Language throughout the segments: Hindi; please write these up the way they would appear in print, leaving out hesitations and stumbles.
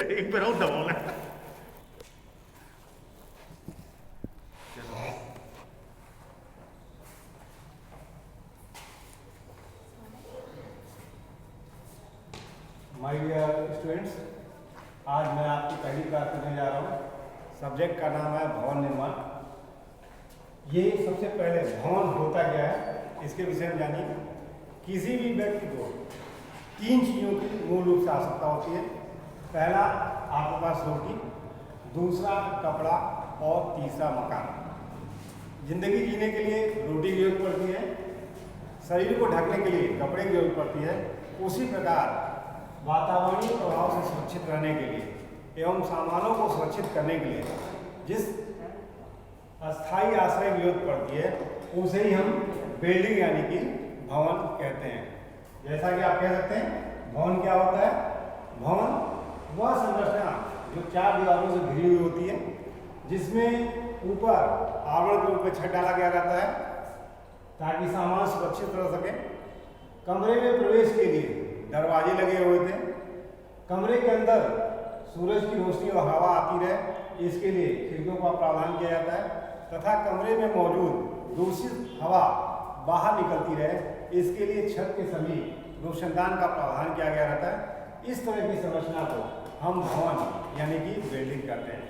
एक बार और दबाओ। माय डियर स्टूडेंट्स, आज मैं आपकी पहली क्लास करने जा रहा हूँ। सब्जेक्ट का नाम है भवन निर्माण। ये सबसे पहले भवन होता क्या है इसके विषय में जानिए। किसी भी व्यक्ति को तीन चीज़ों की मूल रूप से आवश्यकता होती है। पहला आपके पास रोटी, दूसरा कपड़ा और तीसरा मकान। जिंदगी जीने के लिए रोटी की जरूरत पड़ती है, शरीर को ढकने के लिए कपड़े की जरूरत पड़ती है। उसी प्रकार वातावरणीय प्रभाव से सुरक्षित रहने के लिए एवं सामानों को सुरक्षित करने के लिए जिस अस्थायी आश्रय की जरूरत पड़ती है उसे ही हम बिल्डिंग यानी कि भवन कहते हैं। जैसा कि आप कह सकते हैं भवन क्या होता है। भवन वह संरचना जो चार दीवारों से घिरी हुई होती है, जिसमें ऊपर आवरण के रूप में छत डाला गया रहता है ताकि सामान सुरक्षित रह सके। कमरे में प्रवेश के लिए दरवाजे लगे हुए थे। कमरे के अंदर सूरज की रोशनी और हवा आती रहे, इसके लिए खिड़कियों का प्रावधान किया जाता है तथा कमरे में मौजूद दूषित हवा बाहर निकलती रहे, इसके लिए छत के समीप रोशनदान का प्रावधान किया गया रहता है। इस तरह की संरचना को हम भवन यानी कि बिल्डिंग कहते हैं।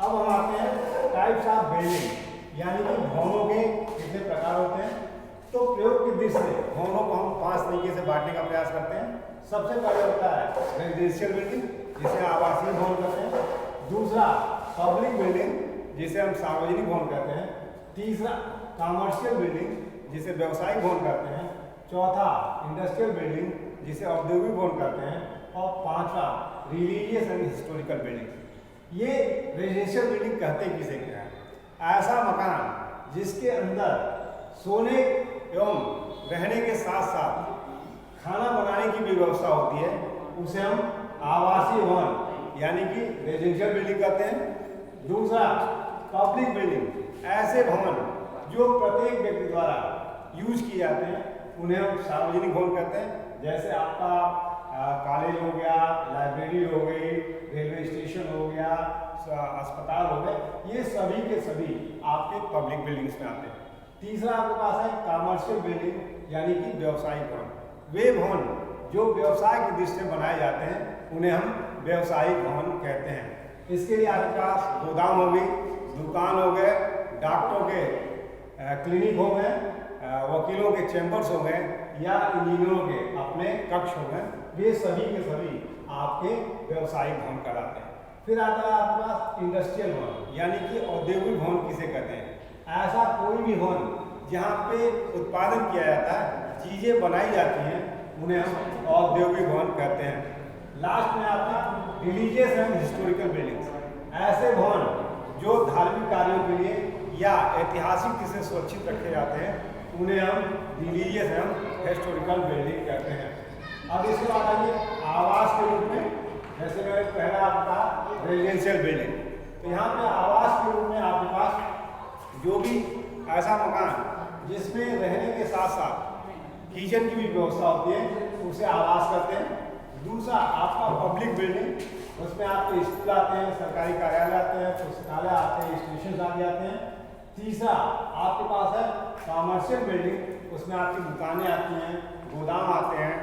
अब हम आते हैं टाइप्स ऑफ बिल्डिंग यानी कि भवनों के कितने प्रकार होते हैं। तो प्रयोग की दृष्टि से भवनों को हम 5 तरीके से बांटने का प्रयास करते हैं। सबसे पहले होता है रेजिडेंशियल बिल्डिंग, जिसे आवासीय भवन कहते हैं। दूसरा पब्लिक बिल्डिंग, जिसे हम सार्वजनिक भवन कहते हैं। तीसरा कॉमर्शियल बिल्डिंग, जिसे व्यवसायिक भवन कहते हैं। चौथा इंडस्ट्रियल बिल्डिंग, जिसे औद्योगिक भवन कहते हैं। और पांचवा रिलीजियस एंड हिस्टोरिकल बिल्डिंग। ये रेजिडेंशियल बिल्डिंग कहते किसे क्या है? ऐसा मकान जिसके अंदर सोने एवं रहने के साथ साथ खाना बनाने की भी व्यवस्था होती है, उसे हम आवासीय भवन यानी कि रेजिडेंशियल बिल्डिंग कहते हैं। दूसरा पब्लिक बिल्डिंग, ऐसे भवन जो प्रत्येक व्यक्ति द्वारा यूज किए जाते हैं, उन्हें हम सार्वजनिक भवन कहते हैं। जैसे आपका कॉलेज हो गया, लाइब्रेरी हो गई, रेलवे स्टेशन हो गया, अस्पताल हो गए, ये सभी के सभी आपके पब्लिक बिल्डिंग्स में आते हैं। तीसरा आपके पास है कॉमर्शियल बिल्डिंग यानी कि व्यवसायिक भवन। वे भवन जो व्यवसाय की दृष्टि से बनाए जाते हैं, उन्हें हम व्यवसायिक भवन कहते हैं। इसके लिए आपके पास गोदाम हो गई, दुकान हो गए, डॉक्टरों के क्लिनिक हो गए, वकीलों के चैम्बर्स हो गए या इंजीनियरों के अपने कक्ष हो गए, वे सभी के सभी आपके व्यवसायिक भवन कहलाते हैं। फिर आता है आपके पास इंडस्ट्रियल भवन यानी कि औद्योगिक भवन किसे कहते हैं। ऐसा कोई भी भवन जहाँ पे उत्पादन किया जाता है, चीज़ें बनाई जाती हैं, उन्हें हम औद्योगिक भवन कहते हैं। लास्ट में आता है रिलीजियस एंड हिस्टोरिकल बिल्डिंग्स। ऐसे भवन जो धार्मिक कार्यों के लिए या ऐतिहासिक जिसे सुरक्षित रखे जाते हैं, उन्हें हम रिलीजियस एंड हिस्टोरिकल बिल्डिंग कहते हैं। अब इसके बाद आइए आवास के रूप में। जैसे मैंने पहला आपका रेजिडेंशियल बिल्डिंग, तो यहाँ पे आवास के रूप में आपके पास जो भी ऐसा मकान जिसमें रहने के साथ साथ किचन की भी व्यवस्था होती है, उसे आवास कहते हैं। दूसरा आपका पब्लिक बिल्डिंग, उसमें आपके स्कूल आते हैं, सरकारी कार्यालय आते हैं, पुस्तकालय आते हैं, स्टेशन आदि आते हैं। तीसरा आपके पास है कॉमर्शियल बिल्डिंग, उसमें आपकी दुकानें आती हैं, गोदाम आते हैं,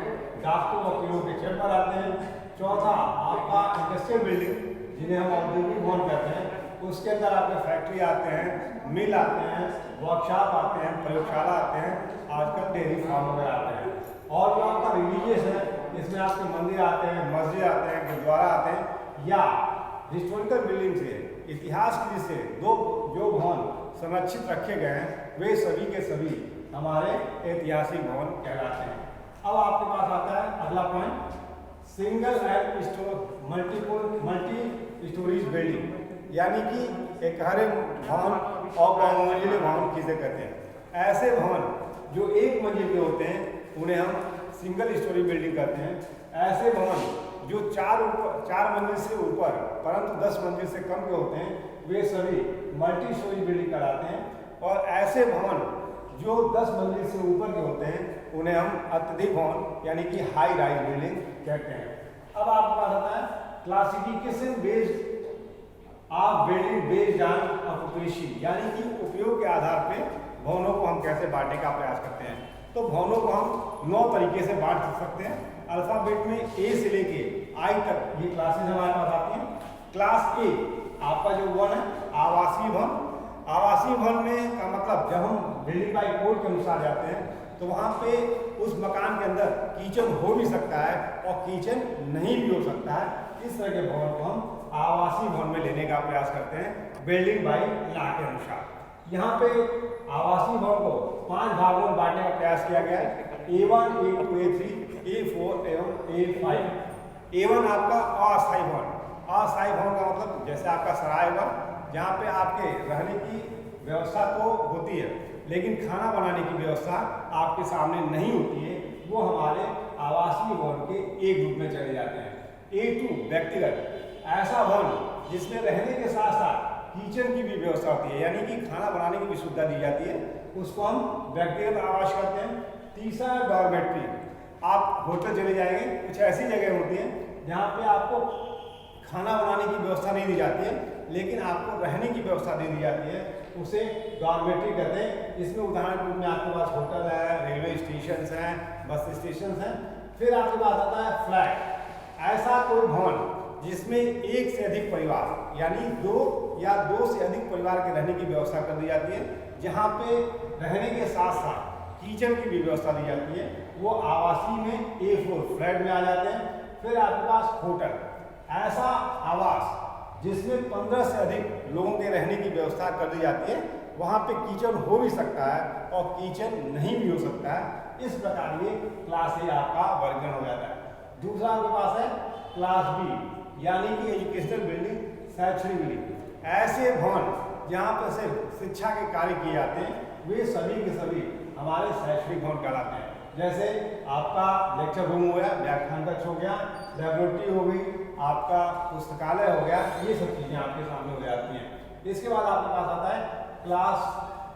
डॉक्टरों वकीलों के चैम्बर आते हैं। चौथा आपका इंडस्ट्रियल बिल्डिंग, जिन्हें हम औद्योगिक भवन कहते हैं, उसके अंदर आपके फैक्ट्री आते हैं, मिल आते हैं, वर्कशॉप आते हैं, प्रयोगशाला आते हैं, आजकल डेयरी फार्म वगैरह आते हैं। और जो आपका रिलीजियस है, इसमें आपके मंदिर आते हैं, मस्जिद आते हैं, गुरुद्वारा आते हैं। या हिस्टोरिकल बिल्डिंग से इतिहास की से जो भवन संरक्षित रखे गए हैं, वे सभी के सभी हमारे ऐतिहासिक भवन कहलाते हैं। अब आपके पास आता है अगला point, single and multi storeys building यानी कि एक हरे भवन और बहुमंजिले भवन किसे कहते हैं। ऐसे भवन जो एक मंजिल के होते हैं, उन्हें हम सिंगल स्टोरी बिल्डिंग कहते हैं। ऐसे भवन जो चार मंजिल से ऊपर परंतु 10 मंजिल से कम के होते हैं, वे सभी मल्टी स्टोरी बिल्डिंग कहलाते हैं। और ऐसे भवन जो 10 मंजिल से ऊपर के होते हैं, उन्हें हम अत्यधिक भवन यानी कि हाई राइज बिल्डिंग कहते हैं। अब आपके पास आता है classification based of building based on occupation, यानी कि उपयोग के आधार पे भवनों को हम कैसे बांटने का प्रयास करते हैं। तो भवनों को हम 9 तरीके से बांट सकते हैं। अल्फाबेट में ए से लेके आई तक ये क्लासेस हमारे पास आती हैं। क्लास ए आपका जो वन है आवासीय भवन। आवासीय भवन में का मतलब जब हम बिल्डिंग बाय कोड के अनुसार जाते हैं तो वहाँ पे उस मकान के अंदर किचन हो भी सकता है और किचन नहीं भी हो सकता है। इस तरह के भवन को हम आवासीय भवन में लेने का प्रयास करते हैं बिल्डिंग बाय लॉ के अनुसार। यहाँ पे आवासीय भवन को 5 भागों में बांटने का प्रयास किया गया है, A1, A2, A3, A4 एवं A5। A1 आपका अस्थायी भवन। अस्थायी भवन का मतलब जैसे आपका सराय हुआ, जहाँ पे आपके रहने की व्यवस्था तो होती है लेकिन खाना बनाने की व्यवस्था आपके सामने नहीं होती है, वो हमारे आवासीय भवन के एक ग्रुप में चले जाते हैं। A2 व्यक्तिगत, ऐसा भवन जिसमें रहने के साथ साथ किचन की भी व्यवस्था होती है, यानी कि खाना बनाने की भी सुविधा दी जाती है, उसको हम व्यक्तिगत आवास कहते हैं। तीसरा है डॉर्मेट्री। आप होटल चले जाएंगे, कुछ ऐसी जगह होती हैं जहाँ पे आपको खाना बनाने की व्यवस्था नहीं दी जाती है लेकिन आपको रहने की व्यवस्था दे दी जाती है, उसे डॉर्मेट्री कहते हैं। इसमें उदाहरण के रूप में आपके पास होटल है, रेलवे स्टेशन हैं, बस स्टेशन हैं। फिर आपके पास आता है फ्लैट। ऐसा कोई भवन जिसमें एक से अधिक परिवार यानी 2 या 2 से अधिक परिवार के रहने की व्यवस्था कर दी जाती है, जहाँ पे रहने के साथ साथ किचन की भी व्यवस्था दी जाती है, वो आवासीय में A4 फ्लैट में आ जाते हैं। फिर आपके पास होटल, ऐसा आवास जिसमें 15 से अधिक लोगों के रहने की व्यवस्था कर दी जाती है, वहाँ पे किचन हो भी सकता है और किचन नहीं भी हो सकता है। इस प्रकार ये क्लास ए आपका वर्गीकरण हो जाता है। दूसरा आपके पास है क्लास बी, यानी कि एजुकेशनल बिल्डिंग, शैक्षणिक बिल्डिंग। ऐसे भवन जहाँ पर सिर्फ शिक्षा के कार्य किए जाते हैं, वे सभी के सभी हमारे शैक्षणिक भवन कहलाते हैं। जैसे आपका लेक्चर रूम हो गया, व्याख्यान कक्ष हो गया, लेबोरेटरी हो गई, आपका पुस्तकालय हो गया, ये सब चीज़ें आपके सामने हो जाती हैं। इसके बाद आपके पास आता है क्लास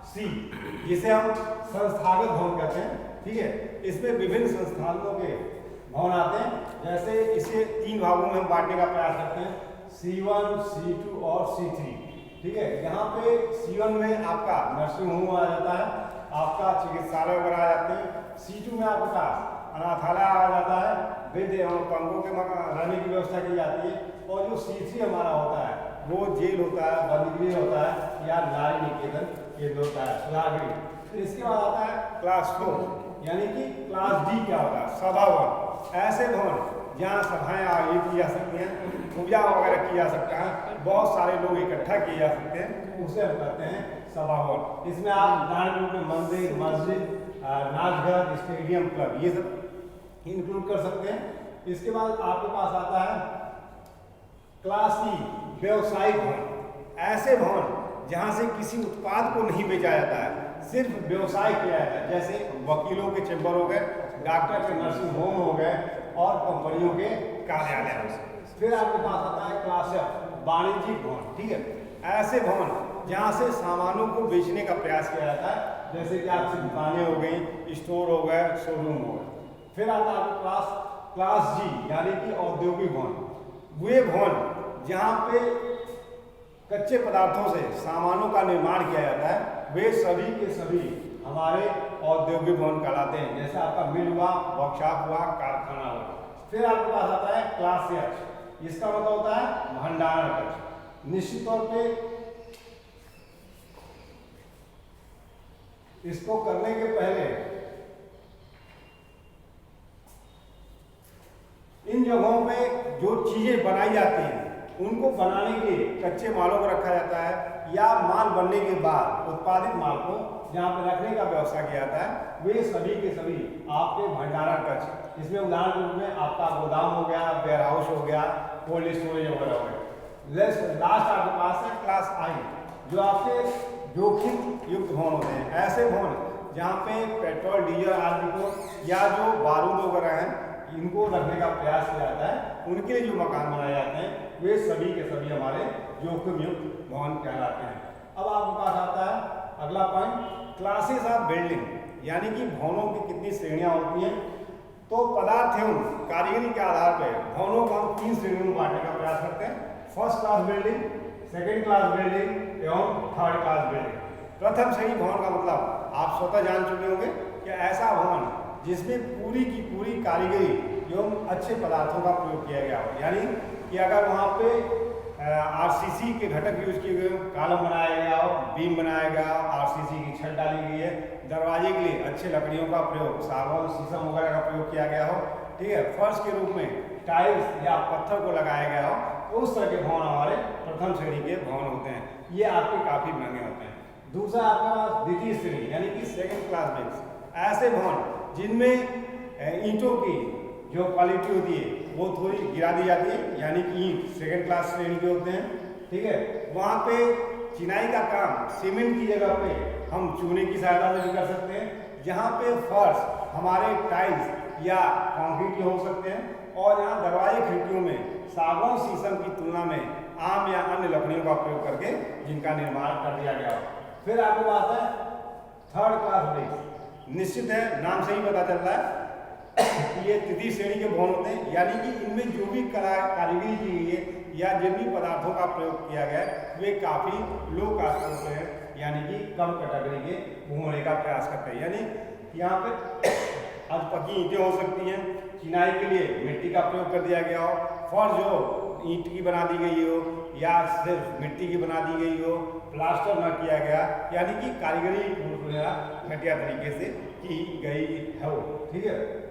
सी, जिसे हम संस्थागत भवन कहते हैं। ठीक है, इसमें विभिन्न संस्थानों के भवन आते हैं। जैसे इसे 3 भागों में हम बांटने का प्रयास करते हैं, C1, C2 और C3। ठीक है, यहाँ पे C1 में आपका नर्सिंग होम आ जाता है, आपका चिकित्सालय वगैरह आ जाते हैं। C2 में आपके पास अनाथालय आ जाता है, वृद्ध एवं पंगों के रहने की व्यवस्था की जाती है। और जो C3 हमारा होता है वो जेल होता है, बंदीगृह होता है या नारी निकेतन केंद्र होता है, सुधारगृह। फिर इसके बाद आता है क्लास 4, यानी कि क्लास डी क्या होता है, सभा भवन। ऐसे भवन जहाँ सभाएं आयोजित की जा सकती हैं, पूजा वगैरह की जा सकता है, बहुत सारे लोग इकट्ठा किए जा सकते हैं, उसे हम कहते हैं सभा भवन। इसमें आप उदाहरण रूप में मंदिर, मस्जिद, नाचघर, स्टेडियम, क्लब, ये सब इंक्लूड कर सकते हैं। इसके बाद आपके पास आता है क्लास सी, व्यवसायिक भवन। ऐसे भवन जहाँ से किसी उत्पाद को नहीं बेचा जाता है, सिर्फ व्यवसाय किया जाता है, जैसे वकीलों के चैम्बर हो गए, डॉक्टर के नर्सिंग होम हो गए और कंपनियों के कार्यालय हो गए। फिर आपके पास आता है क्लास एफ, वाणिज्यिक भवन। ठीक है, ऐसे भवन जहाँ से सामानों को बेचने का प्रयास किया जाता है, जैसे कि आपकी दुकानें हो गई, स्टोर हो गए, शोरूम हो गए। फिर आता है क्लास जी, यानी कि औद्योगिक भवन। वे भवन जहाँ पे कच्चे पदार्थों से सामानों का निर्माण किया जाता है, वे सभी के सभी हमारे औद्योगिक भवन कहलाते हैं। जैसे आपका मिल हुआ, वर्कशॉप हुआ, कारखाना हुआ। फिर आपके पास आता है क्लास एच, इसका मतलब होता है भंडारण कक्ष। निश्चित तौर पे इसको करने के पहले इन जगहों पे जो चीजें बनाई जाती हैं उनको बनाने के लिए कच्चे मालों को रखा जाता है, या माल बनने के बाद उत्पादित माल को जहाँ पर रखने का व्यवस्था किया जाता है, वे सभी के सभी आपके भंडारण कक्ष। इसमें उदाहरण के रूप में आपका गोदाम हो गया, वेयर हाउस हो गया, कोल्ड स्टोरेज वगैरह हो गया। लास्ट आपके पास है क्लास आई, जो आपके जोखिम युक्त भवन होते हैं। ऐसे भवन जहाँ पे पेट्रोल, डीजल आदि को या जो बारूद वगैरह हैं इनको रखने का प्रयास किया जाता है, उनके लिए जो मकान बनाए जाते हैं वे सभी के सभी हमारे जोखिम युक्त भवन कहलाते हैं। अब आपके पास आता है अगला पॉइंट, क्लासेस ऑफ बिल्डिंग, यानी कि भवनों की कितनी श्रेणियां होती हैं। तो पदार्थ एवं कारीगरी के आधार पर भवनों को हम 3 श्रेणियों में बांटने का प्रयास करते हैं। First class building, second class building एवं थर्ड क्लास बिल्डिंग। प्रथम श्रेणी भवन का मतलब आप स्वतः जान चुके होंगे कि ऐसा भवन जिसमें पूरी की पूरी कारीगरी एवं अच्छे पदार्थों का प्रयोग किया गया हो, यानी कि अगर वहाँ पे आरसीसी के घटक यूज किए गए, कॉलम बनाया गया हो, बीम बनाया गया, आरसीसी की छत डाली गई है, दरवाजे के लिए अच्छे लकड़ियों का प्रयोग, सागवान, शीशम वगैरह का प्रयोग किया गया हो, ठीक है, फर्श के रूप में टाइल्स या पत्थर को लगाया गया हो, तो उस तरह के भवन हमारे प्रथम श्रेणी के भवन होते हैं। ये आपके काफ़ी महंगे होते हैं। दूसरा आपके पास द्वितीय श्रेणी यानी कि सेकेंड क्लास बिल्डिंग्स, ऐसे भवन जिनमें ईंटों की जो क्वालिटी होती है वो थोड़ी गिरा दी जाती है, यानी कि ईंट सेकेंड क्लास श्रेणी के होते हैं, ठीक है। वहाँ पे चिनाई का काम सीमेंट की जगह पे हम चूने की सहायता से भी कर सकते हैं। जहाँ पे फर्श हमारे टाइल्स या कंक्रीट के हो सकते हैं, और यहाँ दरवाजे खिड़कियों में सागवान, शीशम की तुलना में आम या अन्य लकड़ियों का प्रयोग करके जिनका निर्माण कर दिया गया हो। फिर आपको बात है थर्ड क्लास बिल्डिंग्स। निश्चित है, नाम से ही पता चल रहा है ये तृतीय श्रेणी के भवन होते हैं, यानी कि इनमें जो भी कारीगरी की गई है या जिन भी पदार्थों का प्रयोग किया गया है वे काफ़ी लो कास्ट होते हैं, यानी कि कम कैटेगरी के होने का प्रयास करते हैं। यानी यहाँ पे आज पक्की ईंटें हो सकती हैं, चिनाई के लिए मिट्टी का प्रयोग कर दिया गया हो, फर्श जो ईंट की बना दी गई हो या सिर्फ मिट्टी की बना दी गई हो, प्लास्टर न किया गया, यानी कि कारीगरी घटिया तरीके से की गई हो, ठीक है।